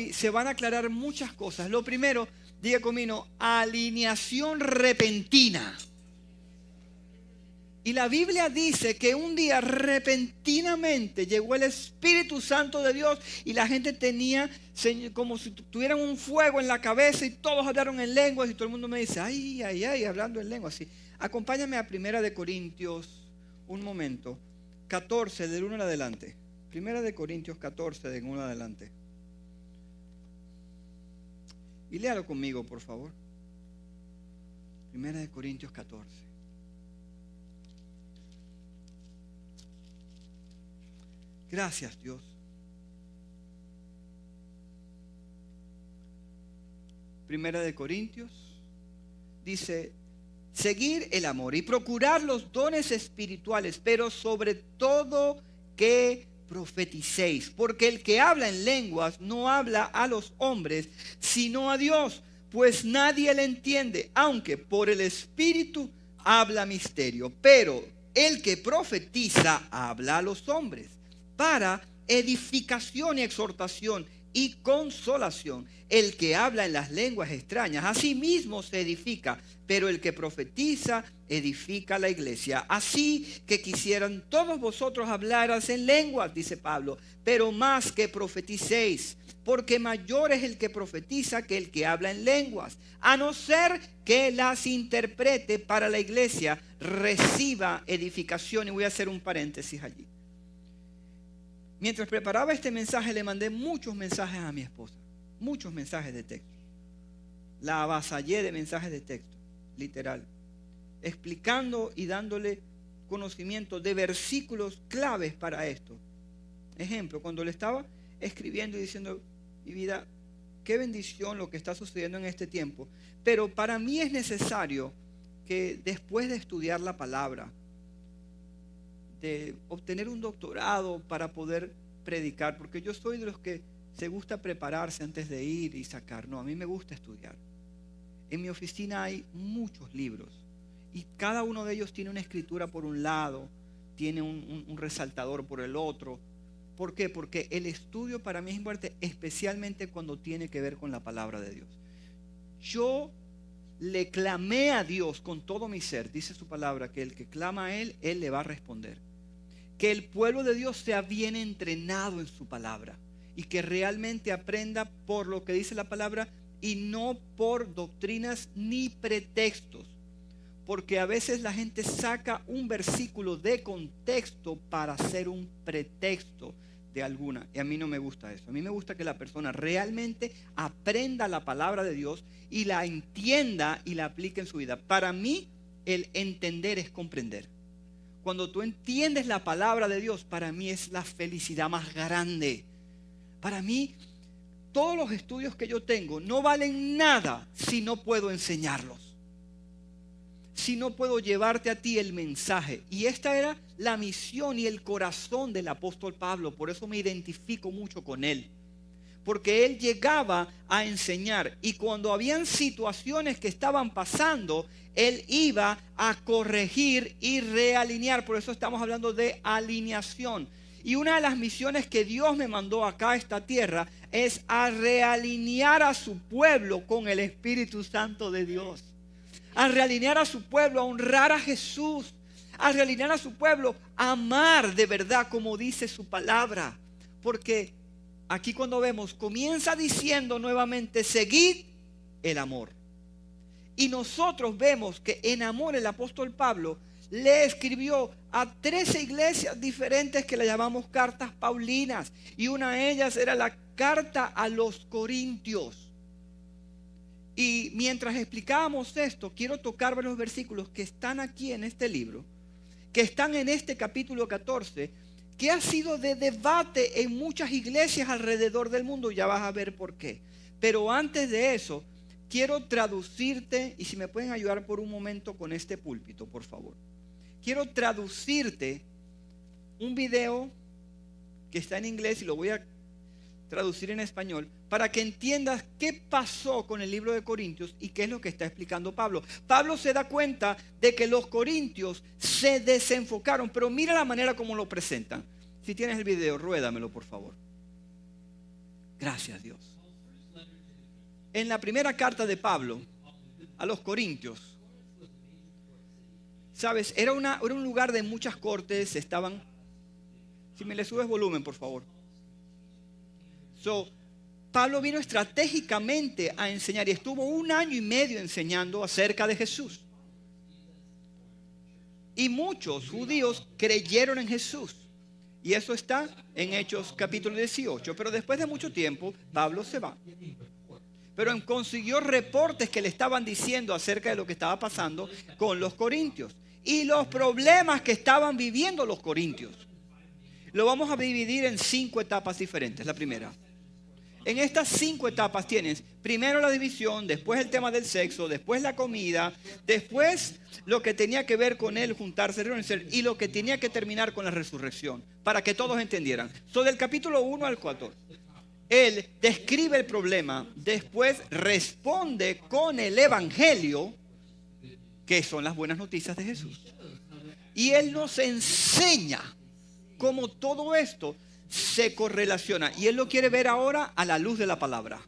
hoy se van a aclarar muchas cosas. Lo primero, diga conmigo, alineación repentina. Y la Biblia dice que un día repentinamente llegó el Espíritu Santo de Dios y la gente tenía como si tuvieran un fuego en la cabeza y todos hablaron en lenguas y todo el mundo me dice, ay, ay, ay, hablando en lenguas. Así. Acompáñame a 1 Corintios, un momento, 14 del 1 en adelante. 1 Corintios 14 del 1 en adelante. Y léalo conmigo, por favor. 1 Corintios 14. Gracias, Dios. Primera de Corintios dice, seguir el amor y procurar los dones espirituales, pero sobre todo que profeticéis, porque el que habla en lenguas no habla a los hombres, sino a Dios, pues nadie le entiende, aunque por el Espíritu habla misterio, pero el que profetiza habla a los hombres, para edificación y exhortación y consolación. El que habla en las lenguas extrañas, a sí mismo se edifica, pero el que profetiza edifica la iglesia. Así que quisieran todos vosotros hablaras en lenguas, dice Pablo, pero más que profeticéis, porque mayor es el que profetiza que el que habla en lenguas, a no ser que las interprete para la iglesia, reciba edificación. Y voy a hacer un paréntesis allí. Mientras preparaba este mensaje le mandé muchos mensajes a mi esposa, muchos mensajes de texto. La avasallé de mensajes de texto, literal, explicando y dándole conocimiento de versículos claves para esto. Ejemplo, cuando le estaba escribiendo y diciendo, mi vida, qué bendición lo que está sucediendo en este tiempo, pero para mí es necesario que después de estudiar la palabra, de obtener un doctorado para poder predicar, porque yo soy de los que se gusta prepararse antes de ir y sacar. No, a mí me gusta estudiar. En mi oficina hay muchos libros y cada uno de ellos tiene una escritura por un lado, tiene un resaltador por el otro. ¿Por qué? Porque el estudio para mí es importante, especialmente cuando tiene que ver con la palabra de Dios. Yo le clamé a Dios con todo mi ser, dice su palabra, que el que clama a Él, Él le va a responder. Que el pueblo de Dios sea bien entrenado en su palabra y que realmente aprenda por lo que dice la palabra y no por doctrinas ni pretextos, porque a veces la gente saca un versículo de contexto para hacer un pretexto de alguna, y a mí no me gusta eso. A mí me gusta que la persona realmente aprenda la palabra de Dios y la entienda y la aplique en su vida. Para mí el entender es comprender. Cuando tú entiendes la palabra de Dios, para mí es la felicidad más grande. Para mí, todos los estudios que yo tengo no valen nada si no puedo enseñarlos. Si no puedo llevarte a ti el mensaje. Y esta era la misión y el corazón del apóstol Pablo. Por eso me identifico mucho con él. Porque él llegaba a enseñar y cuando habían situaciones que estaban pasando, él iba a corregir y realinear. Por eso estamos hablando de alineación. Y una de las misiones que Dios me mandó acá a esta tierra es a realinear a su pueblo con el Espíritu Santo de Dios. A realinear a su pueblo, a honrar a Jesús. A realinear a su pueblo, a amar de verdad como dice su palabra. Porque aquí cuando vemos, comienza diciendo nuevamente, seguid el amor. Y nosotros vemos que en amor el apóstol Pablo le escribió a 13 iglesias diferentes que le llamamos cartas paulinas. Y una de ellas era la carta a los Corintios. Y mientras explicábamos esto, quiero tocar varios versículos que están aquí en este libro, que están en este capítulo 14, que ha sido de debate en muchas iglesias alrededor del mundo. Ya vas a ver por qué. Pero antes de eso, quiero traducirte, y si me pueden ayudar por un momento con este púlpito, por favor. Quiero traducirte un video que está en inglés y lo voy a traducir en español para que entiendas qué pasó con el libro de Corintios y qué es lo que está explicando Pablo. Pablo se da cuenta de que los corintios se desenfocaron, pero mira la manera como lo presentan. Si tienes el video, ruédamelo por favor. Gracias, Dios. en la primera carta de Pablo a los Corintios, ¿sabes? Era un lugar de muchas cortes, estaban... Si me le subes volumen, por favor. Pablo vino estratégicamente a enseñar y estuvo 1 año y medio enseñando acerca de Jesús. Y muchos judíos creyeron en Jesús. Y eso está en Hechos capítulo 18. Pero después de mucho tiempo, Pablo se va. Pero consiguió reportes que le estaban diciendo acerca de lo que estaba pasando con los corintios. Y los problemas que estaban viviendo los corintios. Lo vamos a dividir en 5 etapas diferentes. La primera. En estas 5 etapas tienes primero la división, después el tema del sexo, después la comida, después lo que tenía que ver con él juntarse, reunirse y lo que tenía que terminar con la resurrección, para que todos entendieran. Del capítulo 1 al 4, él describe el problema, después responde con el evangelio, que son las buenas noticias de Jesús. Y él nos enseña cómo todo esto se correlaciona. Y él lo quiere ver ahora a la luz de la palabra.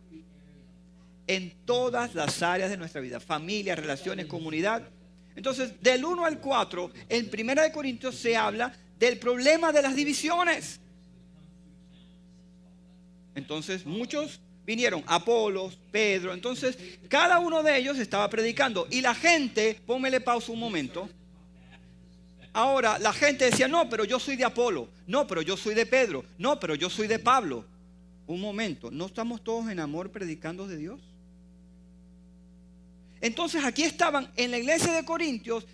En todas las áreas de nuestra vida. Familia, relaciones, comunidad. Entonces, del 1 al 4, en 1 Corintios se habla del problema de las divisiones. Entonces, muchos vinieron. Apolos, Pedro. Entonces, cada uno de ellos estaba predicando. Y la gente, póngale pausa un momento. Ahora la gente decía, no, pero yo soy de Apolo. No, pero yo soy de Pedro. No, pero yo soy de Pablo. Un momento, ¿no estamos todos en amor predicando de Dios? Entonces aquí estaban en la iglesia de Corintios,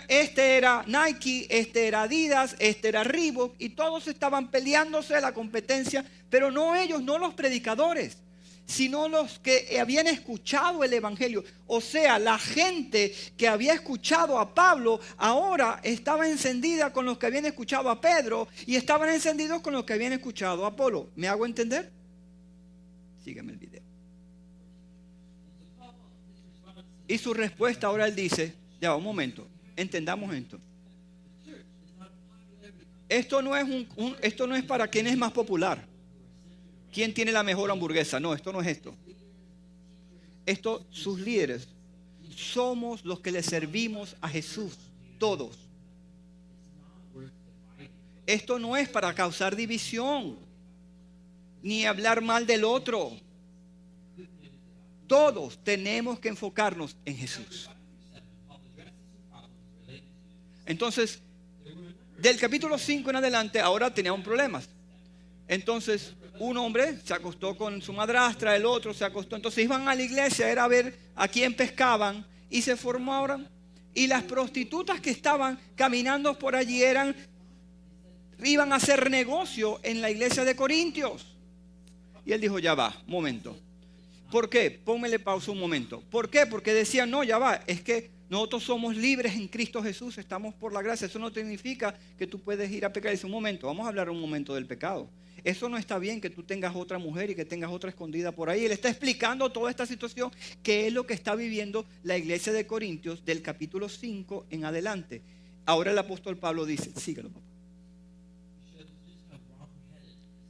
este era Nike, este era Adidas, este era Reebok, y todos estaban peleándose la competencia, pero no ellos, no los predicadores, sino los que habían escuchado el evangelio. O sea, la gente que había escuchado a Pablo ahora estaba encendida con los que habían escuchado a Pedro y estaban encendidos con los que habían escuchado a Apolo. ¿Me hago entender? Sígueme el video. Y su respuesta ahora él dice, ya un momento, entendamos esto. Esto no es para quien es más popular. ¿Quién tiene la mejor hamburguesa? No, esto no es esto. Sus líderes, somos los que le servimos a Jesús, todos. Esto no es para causar división, ni hablar mal del otro. Todos tenemos que enfocarnos en Jesús. Entonces, del capítulo 5 en adelante, ahora teníamos problemas. Entonces, un hombre se acostó con su madrastra, el otro se acostó. Entonces iban a la iglesia, era a ver a quién pescaban. Y se formaron. Y las prostitutas que estaban caminando por allí iban a hacer negocio en la iglesia de Corintios. Y él dijo, ya va, un momento. ¿Por qué? Póngale pausa un momento. ¿Por qué? Porque decían, no, ya va, es que nosotros somos libres en Cristo Jesús, estamos por la gracia. Eso no significa que tú puedes ir a pecar. Dice, un momento, vamos a hablar un momento del pecado. Eso no está bien que tú tengas otra mujer y que tengas otra escondida por ahí. Él está explicando toda esta situación, que es lo que está viviendo la iglesia de Corintios del capítulo 5 en adelante. Ahora el apóstol Pablo dice, síguelo, papá.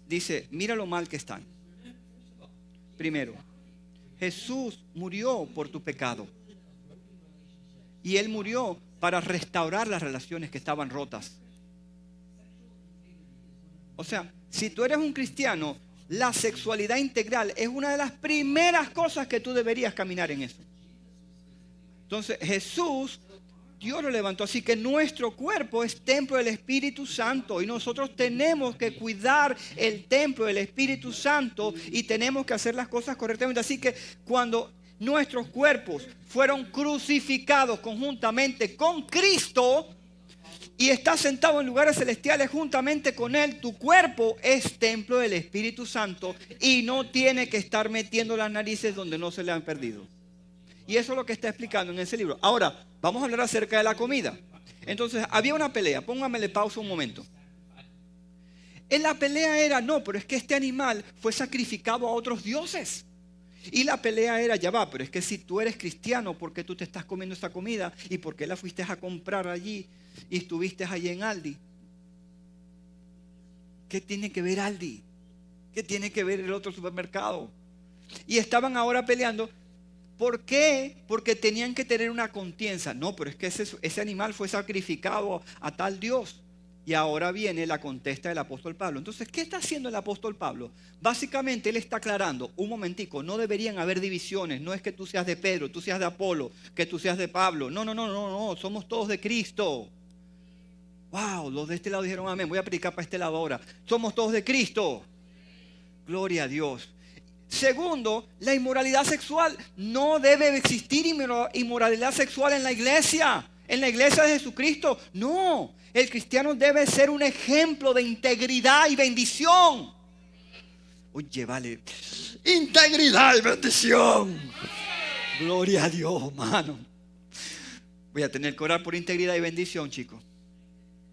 Dice, mira lo mal que están. Primero, Jesús murió por tu pecado. Y Él murió para restaurar las relaciones que estaban rotas. O sea, si tú eres un cristiano, la sexualidad integral es una de las primeras cosas que tú deberías caminar en eso. Entonces, Jesús, Dios lo levantó. Así que nuestro cuerpo es templo del Espíritu Santo. Y nosotros tenemos que cuidar el templo del Espíritu Santo. Y tenemos que hacer las cosas correctamente. Así que cuando nuestros cuerpos fueron crucificados conjuntamente con Cristo y estás sentado en lugares celestiales juntamente con Él, tu cuerpo es templo del Espíritu Santo y no tiene que estar metiendo las narices donde no se le han perdido. Y eso es lo que está explicando en ese libro. Ahora, vamos a hablar acerca de la comida. Entonces, había una pelea. Póngamele pausa un momento. En la pelea era, no, pero es que este animal fue sacrificado a otros dioses. Y la pelea era, ya va, pero es que si tú eres cristiano, ¿por qué tú te estás comiendo esta comida? ¿Y por qué la fuiste a comprar allí y estuviste allí en Aldi? ¿Qué tiene que ver Aldi? ¿Qué tiene que ver el otro supermercado? y estaban ahora peleando. ¿Por qué? Porque tenían que tener una contienda. No, pero es que ese animal fue sacrificado a tal Dios. Y ahora viene la contesta del apóstol Pablo. Entonces, ¿qué está haciendo el apóstol Pablo? Básicamente, él está aclarando, un momentico, no deberían haber divisiones. No es que tú seas de Pedro, tú seas de Apolo, que tú seas de Pablo. No, somos todos de Cristo. Wow, los de este lado dijeron amén. Voy a predicar para este lado ahora. Somos todos de Cristo. Gloria a Dios. Segundo, la inmoralidad sexual. No debe existir inmoralidad sexual en la iglesia. En la iglesia de Jesucristo. No. El cristiano debe ser un ejemplo de integridad y bendición. Oye, vale. Integridad y bendición. Gloria a Dios, mano. Voy a tener que orar por integridad y bendición, chicos.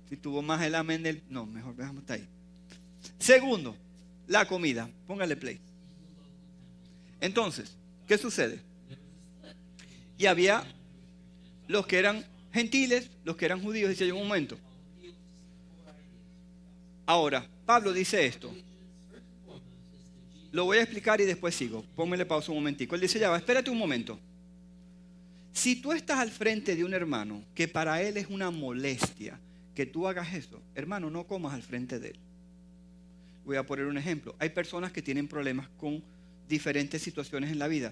Si tuvo más el amén del... No, mejor dejamos hasta ahí. Segundo, la comida. Póngale play. Entonces, ¿qué sucede? Y había los que eran gentiles, los que eran judíos. Dice, un momento. Ahora, Pablo dice esto. Lo voy a explicar y después sigo. Póngale pausa un momentico. Él dice, ya va, espérate un momento. Si tú estás al frente de un hermano que para él es una molestia que tú hagas eso, hermano, no comas al frente de él. Voy a poner un ejemplo. Hay personas que tienen problemas con diferentes situaciones en la vida.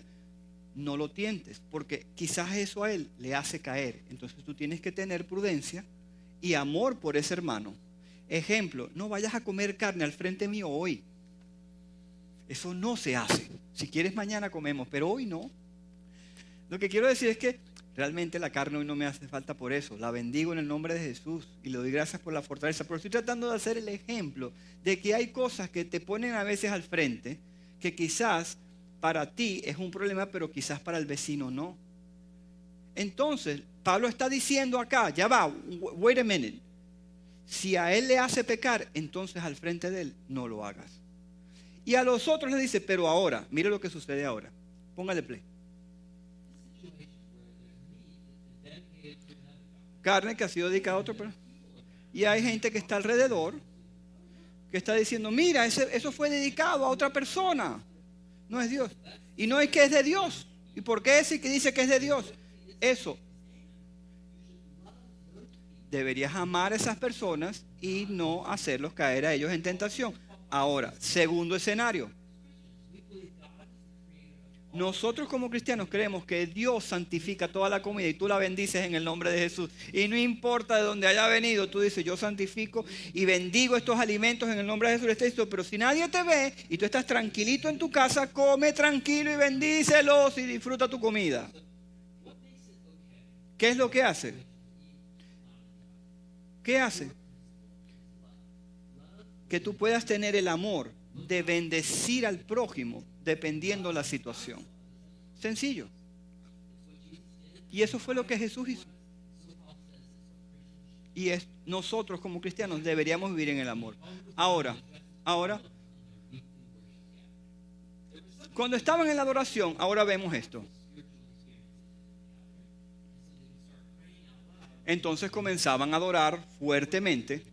No lo tientes, porque quizás eso a él le hace caer. Entonces tú tienes que tener prudencia y amor por ese hermano. Ejemplo, no vayas a comer carne al frente mío hoy. Eso no se hace. Si quieres mañana comemos, pero hoy no. Lo que quiero decir es que realmente la carne hoy no me hace falta por eso. La bendigo en el nombre de Jesús y le doy gracias por la fortaleza. Pero estoy tratando de hacer el ejemplo de que hay cosas que te ponen a veces al frente que quizás para ti es un problema, pero quizás para el vecino no. Entonces, Pablo está diciendo acá, ya va, wait a minute. Si a él le hace pecar, entonces al frente de él no lo hagas. Y a los otros le dice, pero ahora, mire lo que sucede ahora. Póngale play. Carne que ha sido dedicada a otro. Y hay gente que está alrededor, que está diciendo, mira, eso fue dedicado a otra persona. No es Dios. Y no es que es de Dios. ¿Y por qué ese que dice que es de Dios? Eso. Deberías amar a esas personas y no hacerlos caer a ellos en tentación. Ahora, segundo escenario. Nosotros como cristianos creemos que Dios santifica toda la comida y tú la bendices en el nombre de Jesús. Y no importa de dónde haya venido, tú dices, yo santifico y bendigo estos alimentos en el nombre de Jesús. Pero si nadie te ve y tú estás tranquilito en tu casa, come tranquilo y bendícelos y disfruta tu comida. ¿Qué es lo que hace? ¿Qué hace? Que tú puedas tener el amor de bendecir al prójimo dependiendo la situación. Sencillo. Y eso fue lo que Jesús hizo. Y nosotros como cristianos deberíamos vivir en el amor. Ahora, cuando estaban en la adoración, ahora vemos esto. Entonces comenzaban a adorar fuertemente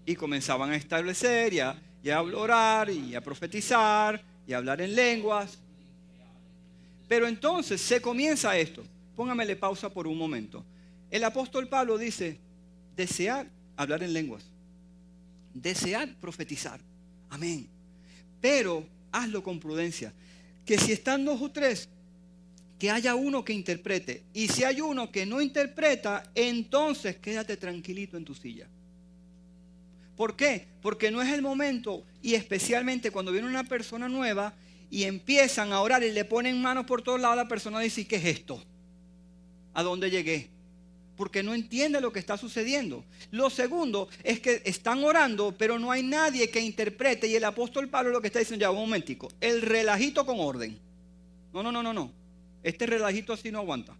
y comenzaban a establecer y a orar y a profetizar y a hablar en lenguas. Pero entonces se comienza esto. Póngamele pausa por un momento. El apóstol Pablo dice, desear hablar en lenguas, desear profetizar. Amén. Pero hazlo con prudencia. Que si están dos o tres, que haya uno que interprete. Y si hay uno que no interpreta, entonces quédate tranquilito en tu silla. ¿Por qué? Porque no es el momento, y especialmente cuando viene una persona nueva y empiezan a orar y le ponen manos por todos lados, la persona dice, ¿qué es esto? ¿A dónde llegué? Porque no entiende lo que está sucediendo. Lo segundo es que están orando, pero no hay nadie que interprete. Y el apóstol Pablo lo que está diciendo, ya un momentico, el relajito con orden. No. Este relajito así no aguanta.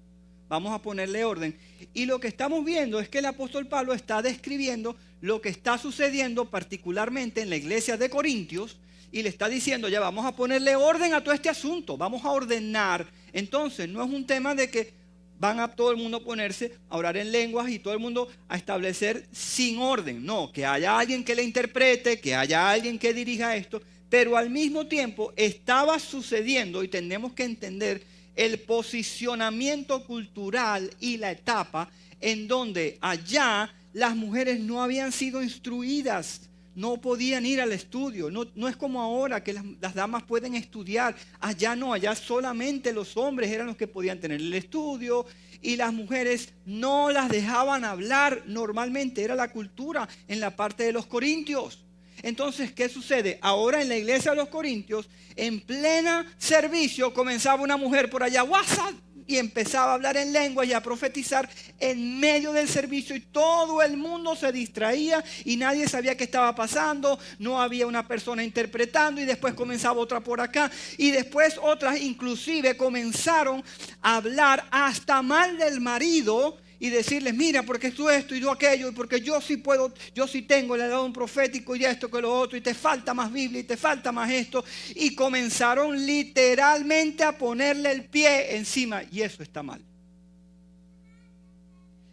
Vamos a ponerle orden. Y lo que estamos viendo es que el apóstol Pablo está describiendo lo que está sucediendo particularmente en la iglesia de Corintios y le está diciendo, ya vamos a ponerle orden a todo este asunto, vamos a ordenar. Entonces no es un tema de que van a todo el mundo a ponerse a orar en lenguas y todo el mundo a establecer sin orden. No, que haya alguien que le interprete, que haya alguien que dirija esto, pero al mismo tiempo estaba sucediendo, y tenemos que entender el posicionamiento cultural y la etapa en donde allá las mujeres no habían sido instruidas, no podían ir al estudio. No es como ahora que las damas pueden estudiar. Allá no, allá solamente los hombres eran los que podían tener el estudio y las mujeres no las dejaban hablar. Normalmente era la cultura en la parte de los corintios. Entonces, ¿qué sucede? Ahora en la iglesia de los corintios, en plena servicio, comenzaba una mujer por allá, WhatsApp, y empezaba a hablar en lengua y a profetizar en medio del servicio, y todo el mundo se distraía y nadie sabía qué estaba pasando. No había una persona interpretando, y después comenzaba otra por acá, y después otras inclusive comenzaron a hablar hasta mal del marido y decirles: mira, porque tú esto y tú aquello, y porque yo sí puedo, yo sí tengo, le he dado un profético y esto que lo otro, y te falta más Biblia y te falta más esto. Y comenzaron literalmente a ponerle el pie encima, y eso está mal.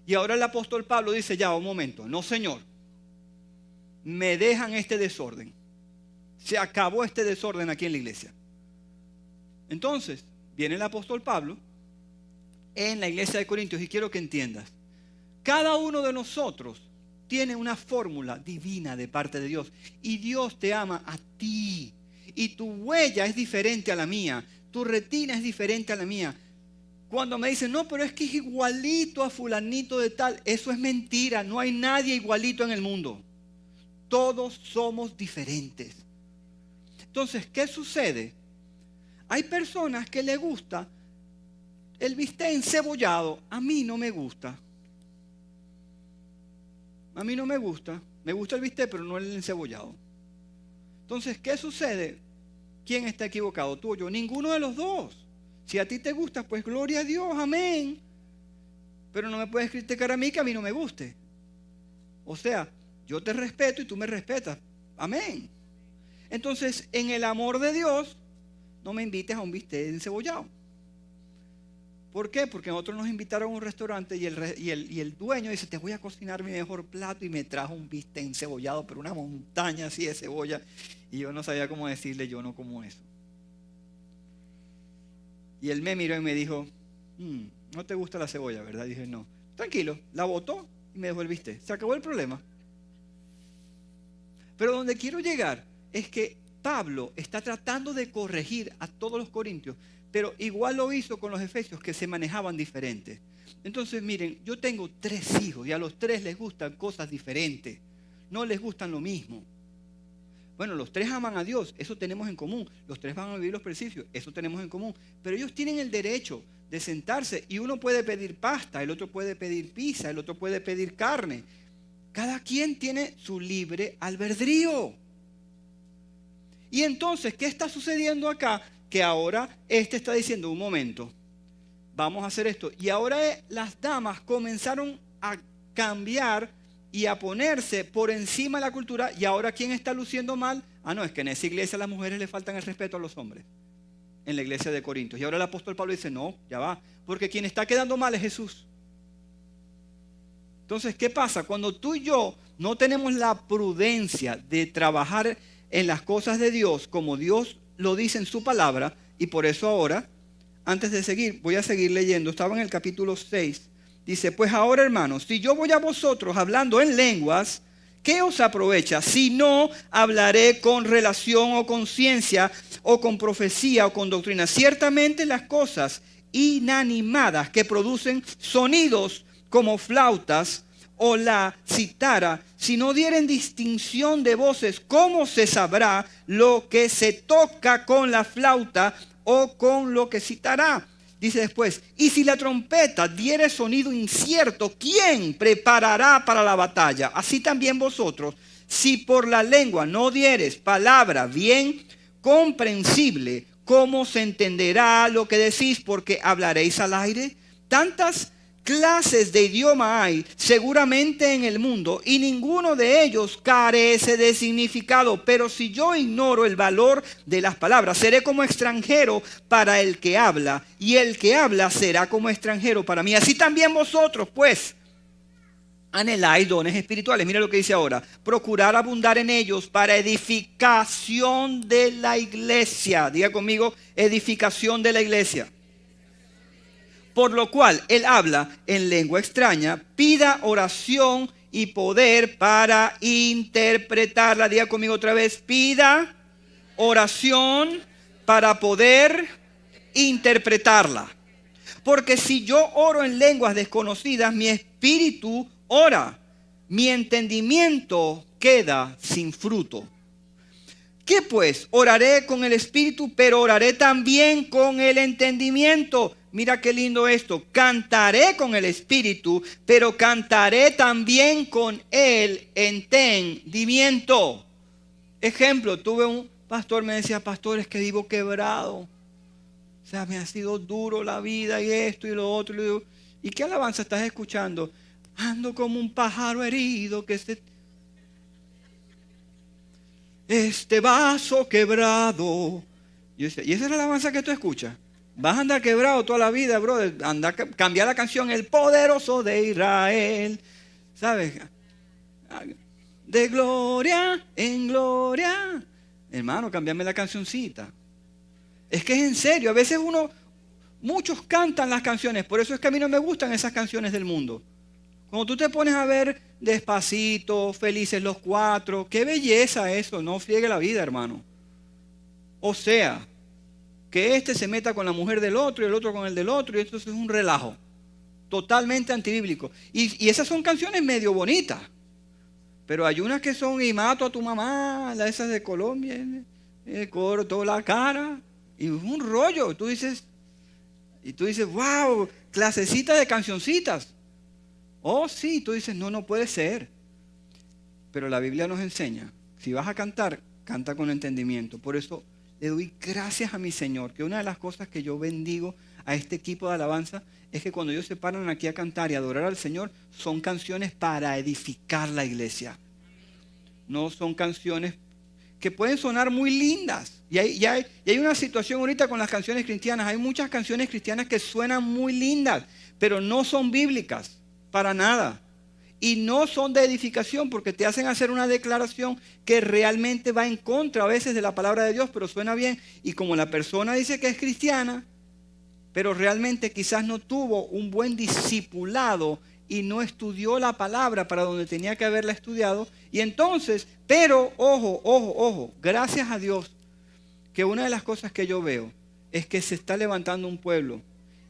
Y ahora el apóstol Pablo dice: ya, un momento, no, Señor, me dejan este desorden. Se acabó este desorden aquí en la iglesia. Entonces viene el apóstol Pablo en la iglesia de Corintios, y quiero que entiendas: cada uno de nosotros tiene una fórmula divina de parte de Dios, y Dios te ama a ti, y tu huella es diferente a la mía, tu retina es diferente a la mía. Cuando me dicen: no, pero es que es igualito a fulanito de tal, eso es mentira. No hay nadie igualito en el mundo. Todos somos diferentes. Entonces, ¿qué sucede? Hay personas que les gusta el bistec encebollado. A mí no me gusta. A mí no me gusta. Me gusta el bistec, pero no el encebollado. Entonces, ¿qué sucede? ¿Quién está equivocado? ¿Tú o yo? Ninguno de los dos. Si a ti te gusta, pues gloria a Dios, amén. Pero no me puedes criticar a mí que a mí no me guste. O sea, yo te respeto y tú me respetas. Amén. Entonces, en el amor de Dios, no me invites a un bistec encebollado. ¿Por qué? Porque nosotros nos invitaron a un restaurante y el dueño dice: te voy a cocinar mi mejor plato, y me trajo un bistec encebollado, pero una montaña así de cebolla, y yo no sabía cómo decirle: yo no como eso. Y él me miró y me dijo: no te gusta la cebolla, ¿verdad? Y dije: no. Tranquilo, la botó y me dejó el bistec. Se acabó el problema. Pero donde quiero llegar es que Pablo está tratando de corregir a todos los corintios, pero igual lo hizo con los efesios, que se manejaban diferentes. Entonces, miren, yo tengo 3 hijos y a los 3 les gustan cosas diferentes. No les gustan lo mismo. Bueno, los 3 aman a Dios, eso tenemos en común. Los 3 van a vivir los principios, eso tenemos en común. Pero ellos tienen el derecho de sentarse, y uno puede pedir pasta, el otro puede pedir pizza, el otro puede pedir carne. Cada quien tiene su libre albedrío. Y entonces, ¿qué está sucediendo acá? Que ahora está diciendo: un momento, vamos a hacer esto. Y ahora las damas comenzaron a cambiar y a ponerse por encima de la cultura. Y ahora, ¿quién está luciendo mal? No, es que en esa iglesia a las mujeres le faltan el respeto a los hombres. En la iglesia de Corintios. Y ahora el apóstol Pablo dice: no, ya va, porque quien está quedando mal es Jesús. Entonces, ¿qué pasa? Cuando tú y yo no tenemos la prudencia de trabajar en las cosas de Dios como Dios lo dice en su palabra, y por eso ahora, antes de seguir, voy a seguir leyendo. Estaba en el capítulo 6. Dice: pues ahora, hermanos, si yo voy a vosotros hablando en lenguas, ¿qué os aprovecha? Si no hablaré con relación o con ciencia o con profecía o con doctrina. Ciertamente las cosas inanimadas que producen sonidos como flautas o la citara, si no dieren distinción de voces, ¿cómo se sabrá lo que se toca con la flauta o con lo que citará? Dice después: y si la trompeta diere sonido incierto, ¿quién preparará para la batalla? Así también vosotros, si por la lengua no dieres palabra bien comprensible, ¿cómo se entenderá lo que decís? Porque hablaréis al aire. Tantas clases de idioma hay seguramente en el mundo, y ninguno de ellos carece de significado. Pero si yo ignoro el valor de las palabras, seré como extranjero para el que habla, y el que habla será como extranjero para mí. Así también vosotros, pues, anheláis dones espirituales. Mira lo que dice ahora. Procurar abundar en ellos para edificación de la iglesia. Diga conmigo, edificación de la iglesia. Por lo cual él habla en lengua extraña, pida oración y poder para interpretarla. Diga conmigo otra vez, pida oración para poder interpretarla. Porque si yo oro en lenguas desconocidas, mi espíritu ora, mi entendimiento queda sin fruto. ¿Qué pues? Oraré con el espíritu, pero oraré también con el entendimiento. Mira qué lindo esto. Cantaré con el espíritu, pero cantaré también con el entendimiento. Ejemplo, tuve un pastor, me decía, pastor, es que vivo quebrado. O sea, me ha sido duro la vida y esto y lo otro. Y, le digo, ¿y qué alabanza estás escuchando? Ando como un pájaro herido que se... Este vaso quebrado. Yo decía, ¿y esa es la alabanza que tú escuchas? Vas a andar quebrado toda la vida, brother. Cambiar la canción, el poderoso de Israel. ¿Sabes? De gloria en gloria. Hermano, cambiame la cancioncita. Es que es en serio. A veces muchos cantan las canciones. Por eso es que a mí no me gustan esas canciones del mundo. Cuando tú te pones a ver Despacito, Felices los Cuatro, qué belleza eso, no friegue la vida, hermano. O sea, que este se meta con la mujer del otro y el otro con el del otro, y esto es un relajo, totalmente antibíblico. Y esas son canciones medio bonitas, pero hay unas que son, y mato a tu mamá, esas de Colombia, corto la cara, y un rollo, y tú dices, wow, clasecita de cancioncitas. Oh, sí, tú dices, no puede ser. Pero la Biblia nos enseña, si vas a cantar, canta con entendimiento. Por eso le doy gracias a mi Señor, que una de las cosas que yo bendigo a este equipo de alabanza es que cuando ellos se paran aquí a cantar y adorar al Señor, son canciones para edificar la iglesia. No son canciones que pueden sonar muy lindas. Y hay una situación ahorita con las canciones cristianas. Hay muchas canciones cristianas que suenan muy lindas, pero no son bíblicas. Para nada. Y no son de edificación porque te hacen hacer una declaración que realmente va en contra a veces de la palabra de Dios, pero suena bien. Y como la persona dice que es cristiana, pero realmente quizás no tuvo un buen discipulado y no estudió la palabra para donde tenía que haberla estudiado. Y entonces, pero ojo, gracias a Dios que una de las cosas que yo veo es que se está levantando un pueblo.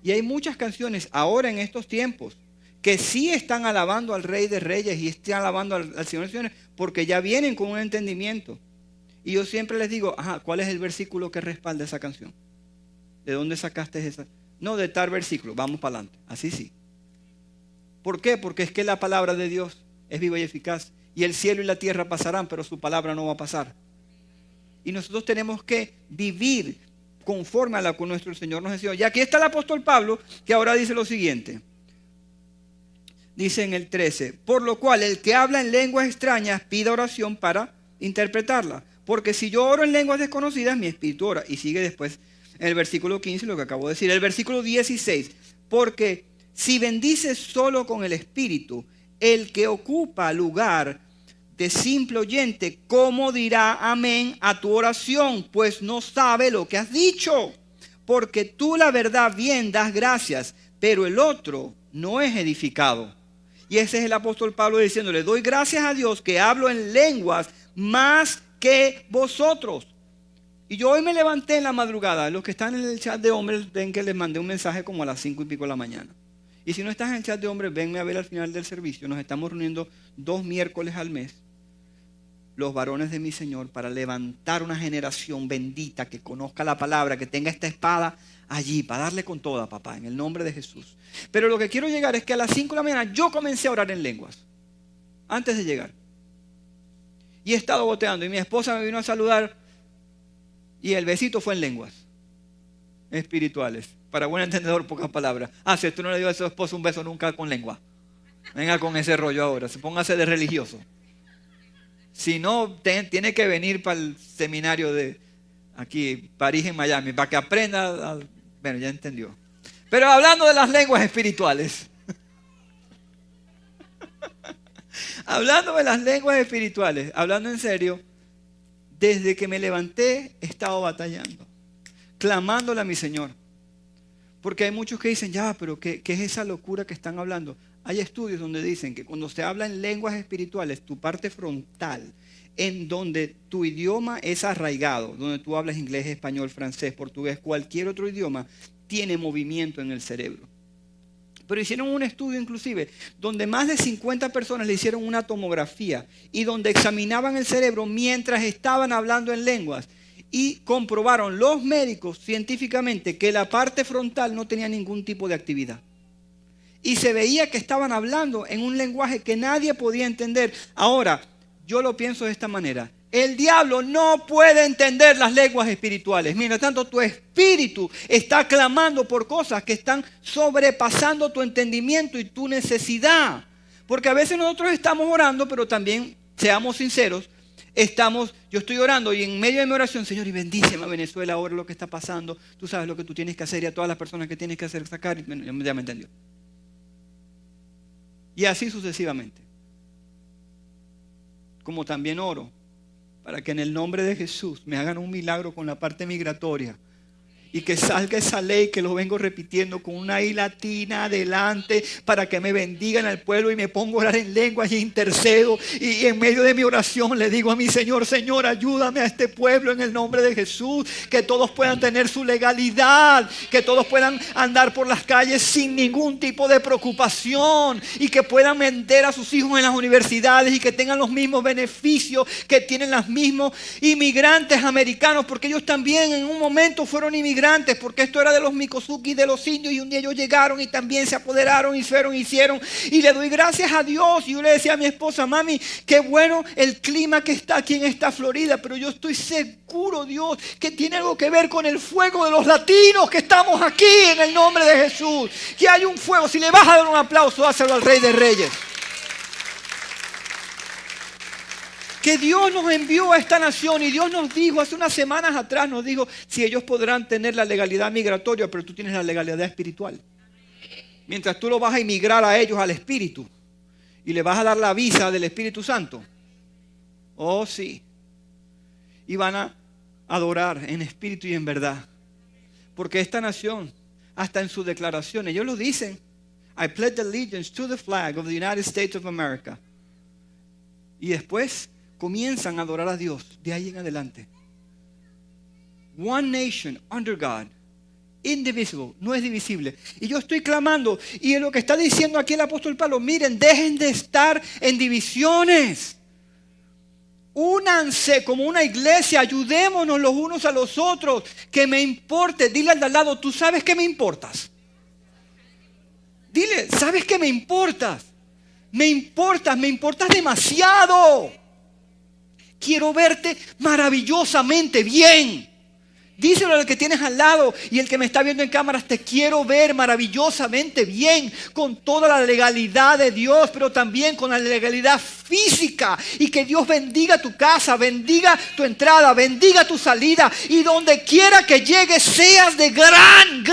Y hay muchas canciones ahora en estos tiempos que sí están alabando al Rey de Reyes y están alabando al Señor de Señores, porque ya vienen con un entendimiento. Y yo siempre les digo, ¿cuál es el versículo que respalda esa canción? ¿De dónde sacaste esa? No, de tal versículo, vamos para adelante. Así sí. ¿Por qué? Porque es que la palabra de Dios es viva y eficaz. Y el cielo y la tierra pasarán, pero su palabra no va a pasar. Y nosotros tenemos que vivir conforme a la que nuestro Señor nos enseñó. Y aquí está el apóstol Pablo, que ahora dice lo siguiente. Dice en el 13, por lo cual el que habla en lenguas extrañas pida oración para interpretarla. Porque si yo oro en lenguas desconocidas, mi espíritu ora. Y sigue después en el versículo 15 lo que acabo de decir. El versículo 16, porque si bendices solo con el espíritu, el que ocupa lugar de simple oyente, ¿cómo dirá amén a tu oración? Pues no sabe lo que has dicho. Porque tú la verdad bien das gracias, pero el otro no es edificado. Y ese es el apóstol Pablo diciéndole, doy gracias a Dios que hablo en lenguas más que vosotros. Y yo hoy me levanté en la madrugada. Los que están en el chat de hombres ven que les mandé un mensaje como a las 5 y pico de la mañana. Y si no estás en el chat de hombres, venme a ver al final del servicio. Nos estamos reuniendo 2 miércoles al mes, los varones de mi Señor, para levantar una generación bendita que conozca la palabra, que tenga esta espada allí, para darle con toda, papá, en el nombre de Jesús. Pero lo que quiero llegar es que a las 5 de la mañana yo comencé a orar en lenguas, antes de llegar. Y he estado boteando, y mi esposa me vino a saludar, y el besito fue en lenguas espirituales. Para buen entendedor, pocas palabras. Si tú no le dio a su esposo un beso nunca con lengua, venga con ese rollo ahora, póngase de religioso. Si no, tiene que venir para el seminario de aquí, París en Miami, para que aprenda. Bueno, ya entendió. Pero hablando de las lenguas espirituales. Hablando de las lenguas espirituales, hablando en serio, desde que me levanté he estado batallando, clamándole a mi Señor. Porque hay muchos que dicen, ya, pero ¿qué es esa locura que están hablando? Hay estudios donde dicen que cuando se habla en lenguas espirituales, tu parte frontal, en donde tu idioma es arraigado, donde tú hablas inglés, español, francés, portugués, cualquier otro idioma, tiene movimiento en el cerebro. Pero hicieron un estudio inclusive donde más de 50 personas le hicieron una tomografía y donde examinaban el cerebro mientras estaban hablando en lenguas y comprobaron los médicos científicamente que la parte frontal no tenía ningún tipo de actividad. Y se veía que estaban hablando en un lenguaje que nadie podía entender. Ahora, yo lo pienso de esta manera. El diablo no puede entender las lenguas espirituales. Mientras tanto, tu espíritu está clamando por cosas que están sobrepasando tu entendimiento y tu necesidad. Porque a veces nosotros estamos orando, pero también, seamos sinceros, yo estoy orando y en medio de mi oración, Señor, y bendíceme a Venezuela ahora lo que está pasando. Tú sabes lo que tú tienes que hacer y a todas las personas que tienes que hacer sacar. Ya me entendió. Y así sucesivamente. Como también oro para que en el nombre de Jesús me hagan un milagro con la parte migratoria. Y que salga esa ley que lo vengo repitiendo con una I latina adelante para que me bendigan al pueblo y me pongo a orar en lenguas y intercedo. Y en medio de mi oración le digo a mi Señor, Señor, ayúdame a este pueblo en el nombre de Jesús. Que todos puedan tener su legalidad. Que todos puedan andar por las calles sin ningún tipo de preocupación. Y que puedan meter a sus hijos en las universidades y que tengan los mismos beneficios que tienen los mismos inmigrantes americanos. Porque ellos también en un momento fueron inmigrantes. Porque esto era de los Miccosukee, de los indios, y un día ellos llegaron y también se apoderaron, hicieron, y le doy gracias a Dios. Y yo le decía a mi esposa, mami, qué bueno el clima que está aquí en esta Florida, pero yo estoy seguro, Dios, que tiene algo que ver con el fuego de los latinos que estamos aquí en el nombre de Jesús. Que hay un fuego. Si le vas a dar un aplauso, dáselo al Rey de Reyes. Que Dios nos envió a esta nación y Dios nos dijo hace unas semanas atrás, nos dijo, si ellos podrán tener la legalidad migratoria, pero tú tienes la legalidad espiritual. Mientras tú lo vas a inmigrar a ellos al Espíritu y le vas a dar la visa del Espíritu Santo. Oh, sí. Y van a adorar en espíritu y en verdad. Porque esta nación, hasta en sus declaraciones, ellos lo dicen, I pledge allegiance to the flag of the United States of America. Y después comienzan a adorar a Dios de ahí en adelante. One nation under God, indivisible, no es divisible. Y yo estoy clamando, y es lo que está diciendo aquí el apóstol Pablo, miren, dejen de estar en divisiones. Únanse como una iglesia, ayudémonos los unos a los otros. Que me importe, dile al de al lado, tú sabes que me importas. Dile, ¿sabes que me importas? Me importas demasiado. Quiero verte maravillosamente bien. Díselo al que tienes al lado y el que me está viendo en cámaras, te quiero ver maravillosamente bien, con toda la legalidad de Dios, pero también con la legalidad física. Y que Dios bendiga tu casa, bendiga tu entrada, bendiga tu salida. Y donde quiera que llegues, seas de gran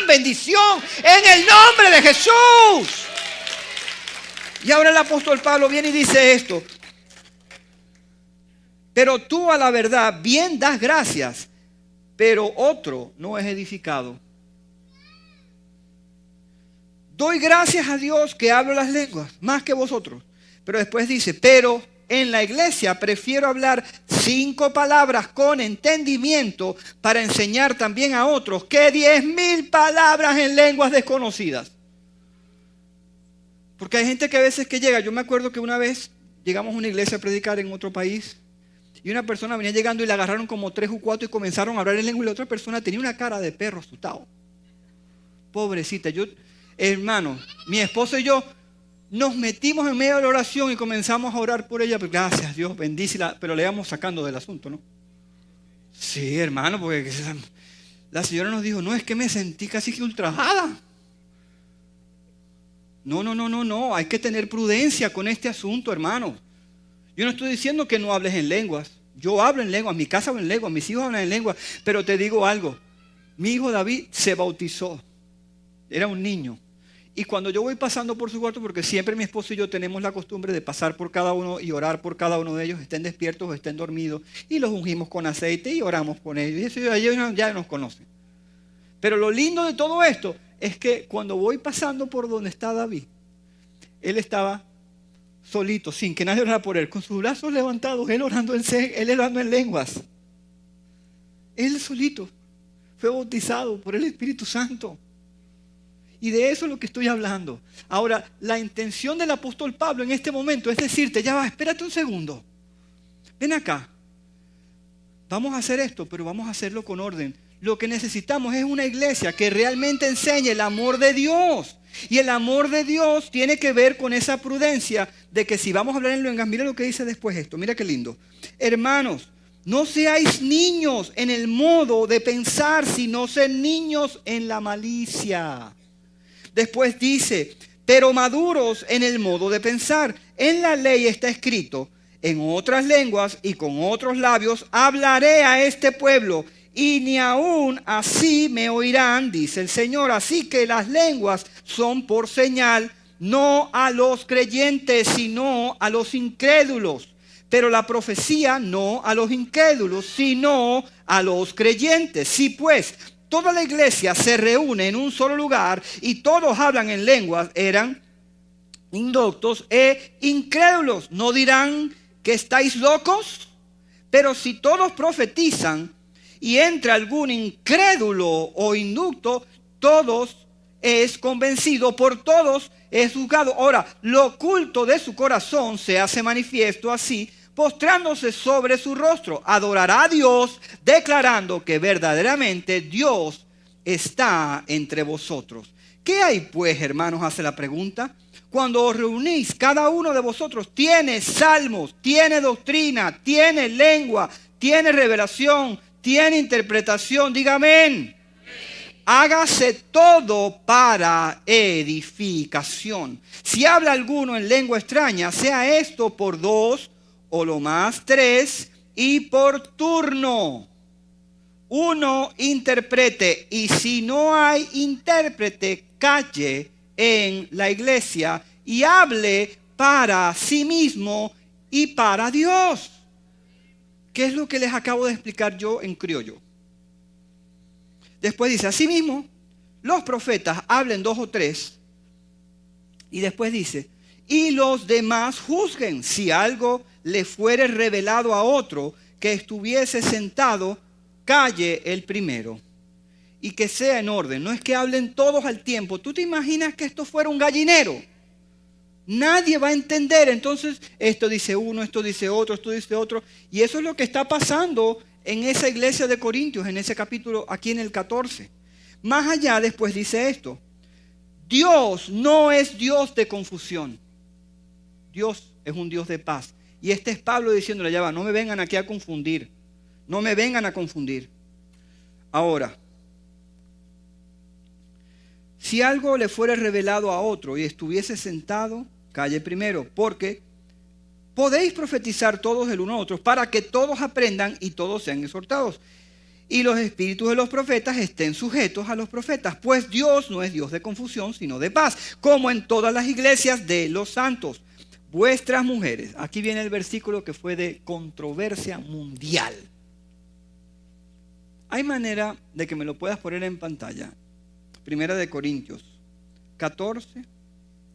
bendición en el nombre de Jesús. Y ahora el apóstol Pablo viene y dice esto. Pero tú a la verdad bien das gracias, pero otro no es edificado. Doy gracias a Dios que hablo las lenguas, más que vosotros. Pero después dice, pero en la iglesia prefiero hablar 5 palabras con entendimiento para enseñar también a otros que 10,000 palabras en lenguas desconocidas. Porque hay gente que a veces que llega, yo me acuerdo que una vez llegamos a una iglesia a predicar en otro país y una persona venía llegando y le agarraron como 3 o 4 y comenzaron a hablar en lengua y la otra persona tenía una cara de perro asustado. Pobrecita, hermano, mi esposo y yo nos metimos en medio de la oración y comenzamos a orar por ella. Gracias Dios, bendícela, pero le íbamos sacando del asunto, ¿no? Sí, hermano, porque la señora nos dijo, no, es que me sentí casi que ultrajada. No, hay que tener prudencia con este asunto, hermano. Yo no estoy diciendo que no hables en lenguas. Yo hablo en lenguas, mi casa habla en lenguas, mis hijos hablan en lenguas. Pero te digo algo, mi hijo David se bautizó, era un niño. Y cuando yo voy pasando por su cuarto, porque siempre mi esposo y yo tenemos la costumbre de pasar por cada uno y orar por cada uno de ellos, estén despiertos o estén dormidos, y los ungimos con aceite y oramos con ellos. Y eso ya nos conocen. Pero lo lindo de todo esto es que cuando voy pasando por donde está David, él estaba solito, sin que nadie orara por él, con sus brazos levantados, él orando en lenguas. Él solito fue bautizado por el Espíritu Santo. Y de eso es lo que estoy hablando. Ahora, la intención del apóstol Pablo en este momento es decirte, ya va, espérate un segundo. Ven acá. Vamos a hacer esto, pero vamos a hacerlo con orden. Lo que necesitamos es una iglesia que realmente enseñe el amor de Dios. Y el amor de Dios tiene que ver con esa prudencia de que si vamos a hablar en lenguas, mira lo que dice después esto, mira qué lindo. Hermanos, no seáis niños en el modo de pensar, sino sed niños en la malicia. Después dice, pero maduros en el modo de pensar. En la ley está escrito, en otras lenguas y con otros labios hablaré a este pueblo, y ni aún así me oirán, dice el Señor. Así que las lenguas son por señal, no a los creyentes, sino a los incrédulos. Pero la profecía no a los incrédulos, sino a los creyentes. Sí, pues, toda la iglesia se reúne en un solo lugar y todos hablan en lenguas, eran indoctos e incrédulos. ¿No dirán que estáis locos? Pero si todos profetizan y entra algún incrédulo o inducto, todos es convencido, por todos es juzgado. Ahora, lo oculto de su corazón se hace manifiesto así, postrándose sobre su rostro, adorará a Dios, declarando que verdaderamente Dios está entre vosotros. ¿Qué hay pues, hermanos? Hace la pregunta. Cuando os reunís, cada uno de vosotros tiene salmos, tiene doctrina, tiene lengua, tiene revelación, tiene interpretación. Diga amén. Hágase todo para edificación. Si habla alguno en lengua extraña, sea esto por 2 o lo más 3 y por turno. Uno interprete, y si no hay intérprete, calle en la iglesia y hable para sí mismo y para Dios. ¿Qué es lo que les acabo de explicar yo en criollo? Después dice, asimismo, los profetas hablen 2 o 3. Y después dice, y los demás juzguen. Si algo le fuere revelado a otro que estuviese sentado, calle el primero. Y que sea en orden. No es que hablen todos al tiempo. ¿Tú te imaginas que esto fuera un gallinero? Nadie va a entender. Entonces, esto dice uno, esto dice otro, esto dice otro. Y eso es lo que está pasando en esa iglesia de Corintios, en ese capítulo, aquí en el 14. Más allá, después dice esto. Dios no es Dios de confusión. Dios es un Dios de paz. Y este es Pablo diciéndole, ya va, no me vengan aquí a confundir. No me vengan a confundir. Ahora, si algo le fuera revelado a otro y estuviese sentado, calle primero, porque podéis profetizar todos el uno a otro para que todos aprendan y todos sean exhortados. Y los espíritus de los profetas estén sujetos a los profetas, pues Dios no es Dios de confusión, sino de paz, como en todas las iglesias de los santos. Vuestras mujeres, aquí viene el versículo que fue de controversia mundial. Hay manera de que me lo puedas poner en pantalla. Primera de Corintios 14,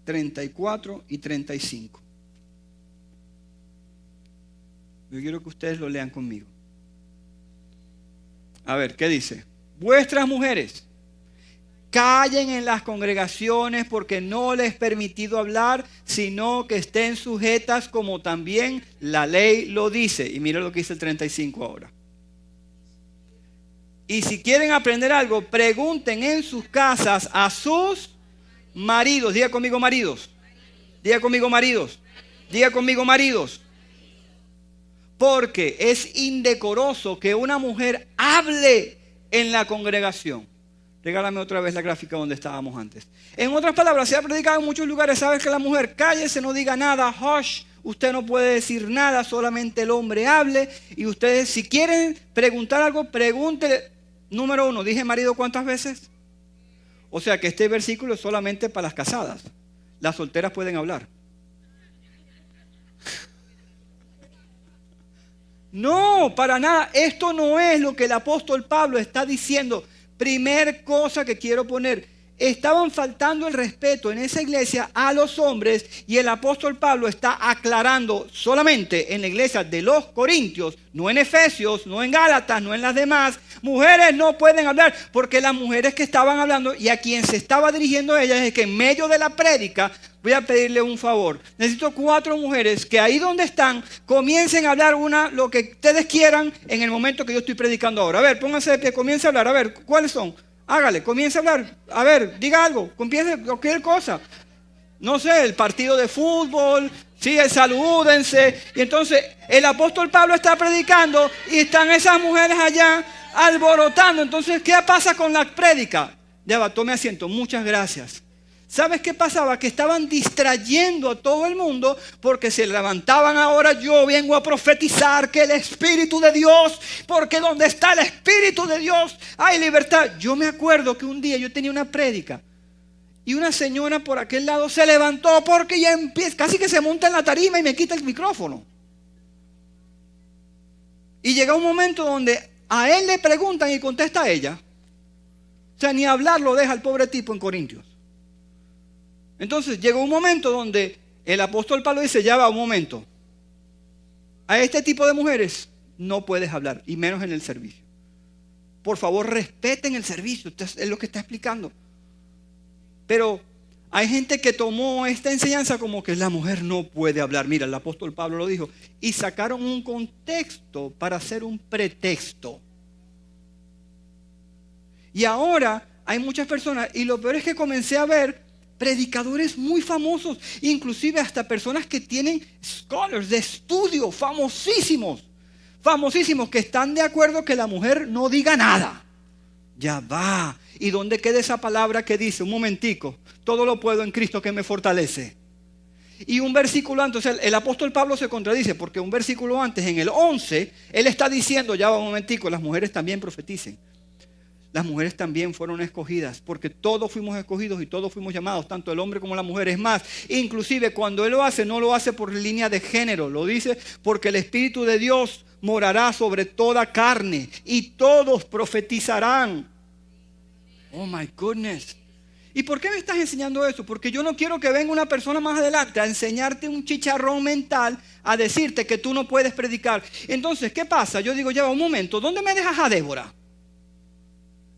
34 y 35. Yo quiero que ustedes lo lean conmigo. A ver, ¿qué dice? Vuestras mujeres, callen en las congregaciones porque no les he permitido hablar, sino que estén sujetas como también la ley lo dice. Y mira lo que dice el 35 ahora. Y si quieren aprender algo, pregunten en sus casas a sus maridos. Diga conmigo maridos. Diga conmigo maridos. Diga conmigo maridos. Porque es indecoroso que una mujer hable en la congregación. Regálame otra vez la gráfica donde estábamos antes. En otras palabras, se ha predicado en muchos lugares. Sabes que la mujer cállese, no diga nada, hush. Usted no puede decir nada, solamente el hombre hable. Y ustedes, si quieren preguntar algo, pregúntele. Número 1, dije marido ¿cuántas veces? O sea que este versículo es solamente para las casadas. Las solteras pueden hablar. No, para nada. Esto no es lo que el apóstol Pablo está diciendo. Primer cosa que quiero poner. Estaban faltando el respeto en esa iglesia a los hombres y el apóstol Pablo está aclarando solamente en la iglesia de los Corintios, no en Efesios, no en Gálatas, no en las demás. Mujeres no pueden hablar porque las mujeres que estaban hablando y a quien se estaba dirigiendo ellas es que en medio de la prédica voy a pedirle un favor. Necesito 4 mujeres que ahí donde están comiencen a hablar lo que ustedes quieran en el momento que yo estoy predicando ahora. A ver, pónganse de pie, comiencen a hablar. A ver, ¿cuáles son? Hágale, comience a hablar. A ver, diga algo, comience cualquier cosa. No sé, el partido de fútbol, sí, salúdense. Y entonces el apóstol Pablo está predicando y están esas mujeres allá alborotando. Entonces, ¿qué pasa con la prédica? Ya va, tome asiento, muchas gracias. ¿Sabes qué pasaba? Que estaban distrayendo a todo el mundo porque se levantaban ahora. Yo vengo a profetizar que el Espíritu de Dios, porque donde está el Espíritu de Dios hay libertad. Yo me acuerdo que un día yo tenía una prédica y una señora por aquel lado se levantó porque ya empieza, casi que se monta en la tarima y me quita el micrófono. Y llega un momento donde a él le preguntan y contesta a ella. O sea, ni hablar lo deja el pobre tipo en Corintios. Entonces llegó un momento donde el apóstol Pablo dice, ya va un momento. A este tipo de mujeres no puedes hablar, y menos en el servicio. Por favor, respeten el servicio, es lo que está explicando. Pero hay gente que tomó esta enseñanza como que la mujer no puede hablar. Mira, el apóstol Pablo lo dijo. Y sacaron un contexto para hacer un pretexto. Y ahora hay muchas personas, y lo peor es que comencé a ver predicadores muy famosos, inclusive hasta personas que tienen scholars de estudio, famosísimos, que están de acuerdo que la mujer no diga nada. Ya va. ¿Y dónde queda esa palabra que dice, un momentico, todo lo puedo en Cristo que me fortalece? Y un versículo antes, el apóstol Pablo se contradice, porque un versículo antes, en el 11, él está diciendo, ya va un momentico, las mujeres también profeticen. Las mujeres también fueron escogidas, porque todos fuimos escogidos y todos fuimos llamados, tanto el hombre como la mujer. Es más, inclusive cuando él lo hace, no lo hace por línea de género, lo dice porque el Espíritu de Dios morará sobre toda carne y todos profetizarán. Oh my goodness. ¿Y por qué me estás enseñando eso? Porque yo no quiero que venga una persona más adelante a enseñarte un chicharrón mental, a decirte que tú no puedes predicar. Entonces, ¿qué pasa? Yo digo, ya va un momento, ¿dónde me dejas a Débora?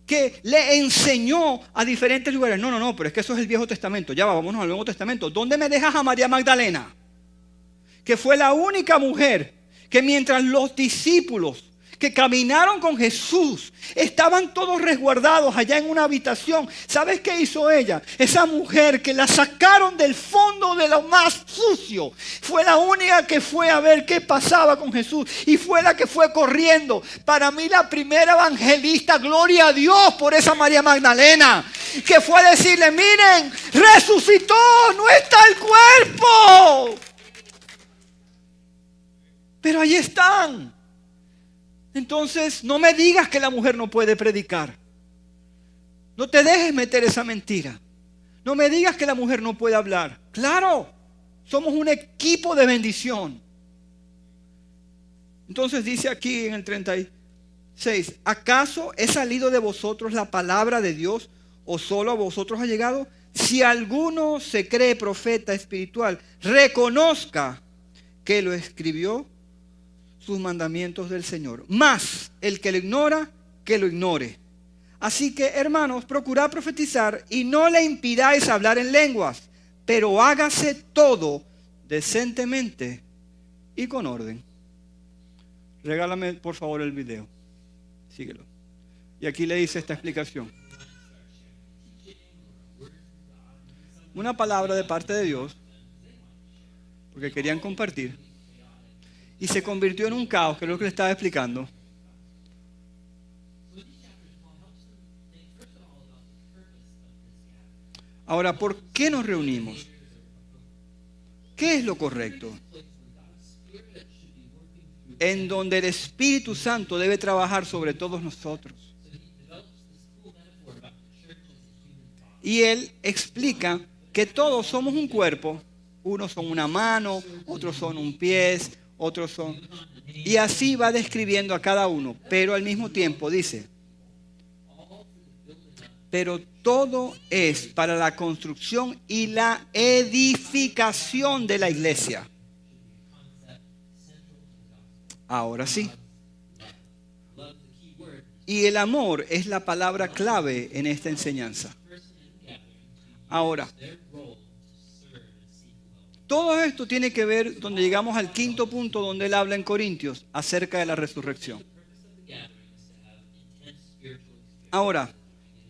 Que le enseñó a diferentes lugares. No, pero es que eso es el Viejo Testamento. Ya vámonos al Nuevo Testamento. ¿Dónde me dejas a María Magdalena? Que fue la única mujer que mientras los discípulos que caminaron con Jesús estaban todos resguardados allá en una habitación. ¿Sabes qué hizo ella? Esa mujer que la sacaron del fondo de lo más sucio, fue la única que fue a ver qué pasaba con Jesús y fue la que fue corriendo. Para mí la primera evangelista, gloria a Dios por esa María Magdalena, que fue a decirle, miren, resucitó, no está el cuerpo, pero ahí están. Entonces, no me digas que la mujer no puede predicar. No te dejes meter esa mentira. No me digas que la mujer no puede hablar. Claro, somos un equipo de bendición. Entonces dice aquí en el 36, ¿acaso he salido de vosotros la palabra de Dios o solo a vosotros ha llegado? Si alguno se cree profeta espiritual, reconozca que lo escribió sus mandamientos del Señor. Más el que lo ignora, que lo ignore. Así que, hermanos, procurad profetizar y no le impidáis hablar en lenguas, pero hágase todo decentemente y con orden. Regálame, por favor, el video. Síguelo. Y aquí le dice esta explicación. Una palabra de parte de Dios, porque querían compartir. Y se convirtió en un caos, que es lo que le estaba explicando. Ahora, ¿por qué nos reunimos? ¿Qué es lo correcto? En donde el Espíritu Santo debe trabajar sobre todos nosotros. Y él explica que todos somos un cuerpo. Unos son una mano, otros son un pie, otros son... Y así va describiendo a cada uno. Pero al mismo tiempo dice, pero todo es para la construcción y la edificación de la iglesia. Ahora sí. Y el amor es la palabra clave en esta enseñanza. Ahora, todo esto tiene que ver donde llegamos al quinto punto donde él habla en Corintios acerca de la resurrección. Ahora,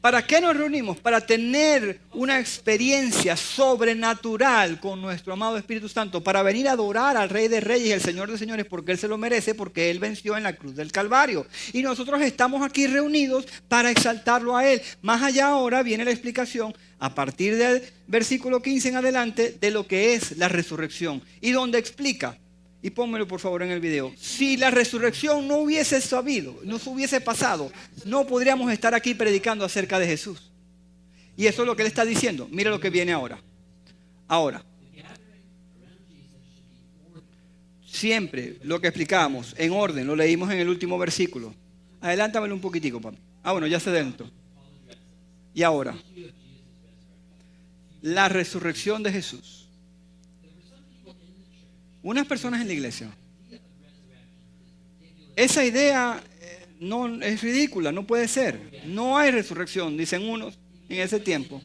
¿para qué nos reunimos? Para tener una experiencia sobrenatural con nuestro amado Espíritu Santo, para venir a adorar al Rey de Reyes y al Señor de Señores, porque Él se lo merece, porque Él venció en la cruz del Calvario. Y nosotros estamos aquí reunidos para exaltarlo a Él. Más allá ahora viene la explicación, a partir del versículo 15 en adelante, de lo que es la resurrección. Y donde explica, y pónmelo por favor en el video, si la resurrección no hubiese sabido, no se hubiese pasado, no podríamos estar aquí predicando acerca de Jesús. Y eso es lo que él está diciendo. Mira lo que viene ahora. Ahora, siempre lo que explicábamos en orden, lo leímos en el último versículo. Adelántamelo un poquitico, papi. Bueno, ya se adelantó. Y ahora, la resurrección de Jesús. Unas personas en la iglesia, esa idea no es ridícula, no puede ser. No hay resurrección, dicen unos en ese tiempo.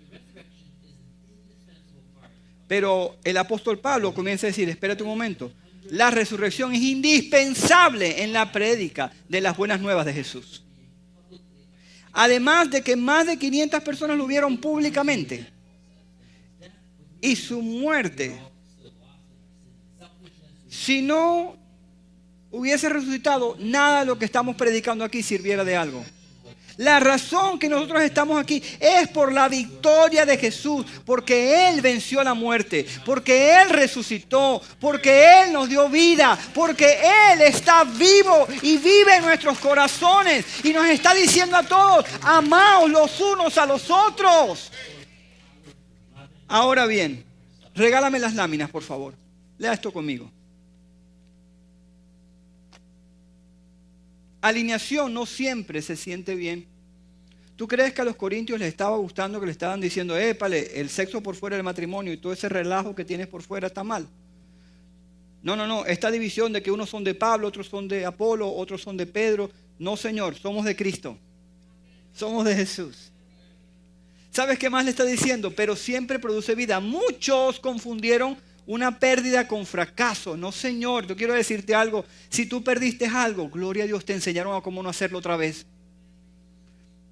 Pero el apóstol Pablo comienza a decir, espérate un momento, la resurrección es indispensable en la prédica de las buenas nuevas de Jesús. Además de que más de 500 personas lo vieron públicamente. Y su muerte, si no hubiese resucitado, nada de lo que estamos predicando aquí sirviera de algo. La razón que nosotros estamos aquí es por la victoria de Jesús, porque Él venció la muerte, porque Él resucitó, porque Él nos dio vida, porque Él está vivo y vive en nuestros corazones y nos está diciendo a todos, amaos los unos a los otros. Ahora bien, regálame las láminas, por favor. Lea esto conmigo. Alineación no siempre se siente bien. ¿Tú crees que a los corintios les estaba gustando que le estaban diciendo, épale, el sexo por fuera del matrimonio y todo ese relajo que tienes por fuera está mal? No. Esta división de que unos son de Pablo, otros son de Apolo, otros son de Pedro. No, Señor, somos de Cristo. Somos de Jesús. ¿Sabes qué más le está diciendo? Pero siempre produce vida. Muchos confundieron una pérdida con fracaso. No, Señor, yo quiero decirte algo. Si tú perdiste algo, gloria a Dios, te enseñaron a cómo no hacerlo otra vez.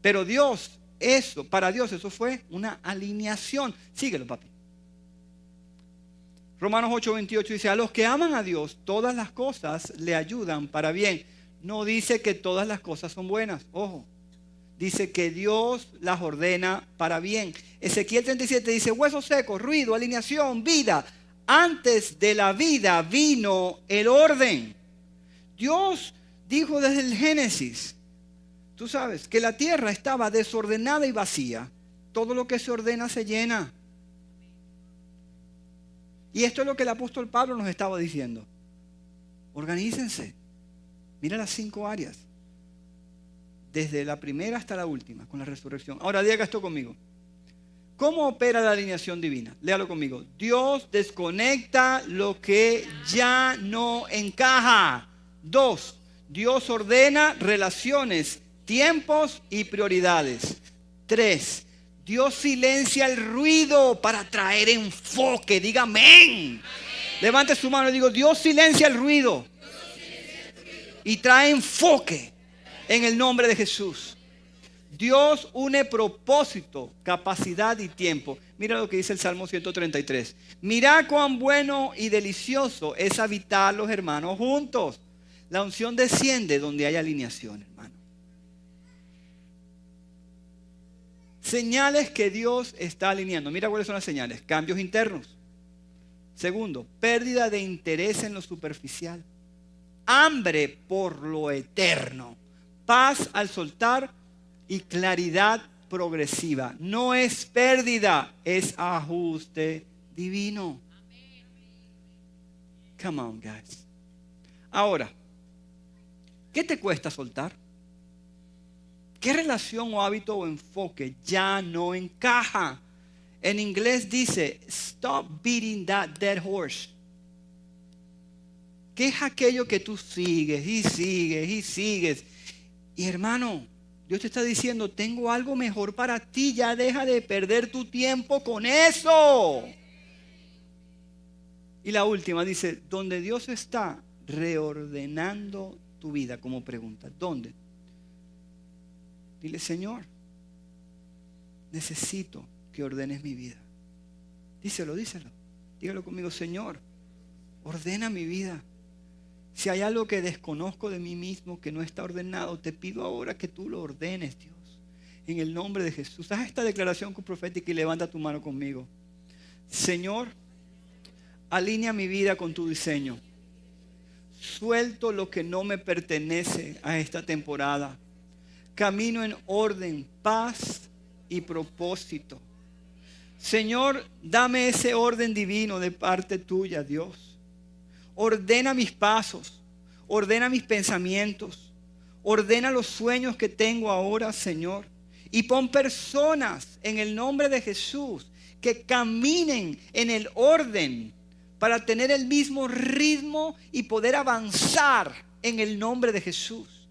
Pero Dios, para Dios eso fue una alineación. Síguelo, papi. Romanos 8:28 dice, a los que aman a Dios, todas las cosas le ayudan para bien. No dice que todas las cosas son buenas, ojo. Dice que Dios las ordena para bien. Ezequiel 37 dice, huesos secos, ruido, alineación, vida. Antes de la vida vino el orden. Dios dijo desde el Génesis, tú sabes, que la tierra estaba desordenada y vacía. Todo lo que se ordena se llena. Y esto es lo que el apóstol Pablo nos estaba diciendo. Organícense. Mira las 5 áreas. Desde la primera hasta la última, con la resurrección. Ahora diga esto conmigo. ¿Cómo opera la alineación divina? Léalo conmigo. Dios desconecta lo que ya no encaja. 2. Dios ordena relaciones, tiempos y prioridades. 3. Dios silencia el ruido para traer enfoque. Diga amén. Levante su mano y digo, Dios silencia el ruido y trae enfoque en el nombre de Jesús. Dios une propósito, capacidad y tiempo. Mira lo que dice el Salmo 133. Mira cuán bueno y delicioso es habitar los hermanos juntos. La unción desciende donde hay alineación, hermano. Señales que Dios está alineando. Mira cuáles son las señales. Cambios internos. Segundo, pérdida de interés en lo superficial. Hambre por lo eterno. Paz al soltar y claridad progresiva. No es pérdida, es ajuste divino. Come on, guys. Ahora, ¿qué te cuesta soltar? ¿Qué relación o hábito o enfoque ya no encaja? En inglés dice, stop beating that dead horse. ¿Qué es aquello que tú sigues y sigues y sigues? Y hermano, Dios te está diciendo, tengo algo mejor para ti. Ya deja de perder tu tiempo con eso. Y la última dice, donde Dios está reordenando tu vida, como pregunta. ¿Dónde? Dile, Señor, necesito que ordenes mi vida. Díselo. Dígalo conmigo, Señor, ordena mi vida. Si hay algo que desconozco de mí mismo que no está ordenado, te pido ahora que tú lo ordenes, Dios. En el nombre de Jesús. Haz esta declaración profética y levanta tu mano conmigo. Señor, alinea mi vida con tu diseño. Suelto lo que no me pertenece a esta temporada. Camino en orden, paz y propósito. Señor, dame ese orden divino de parte tuya, Dios. Ordena mis pasos, ordena mis pensamientos, ordena los sueños que tengo ahora, Señor. Y pon personas en el nombre de Jesús que caminen en el orden para tener el mismo ritmo y poder avanzar en el nombre de Jesús.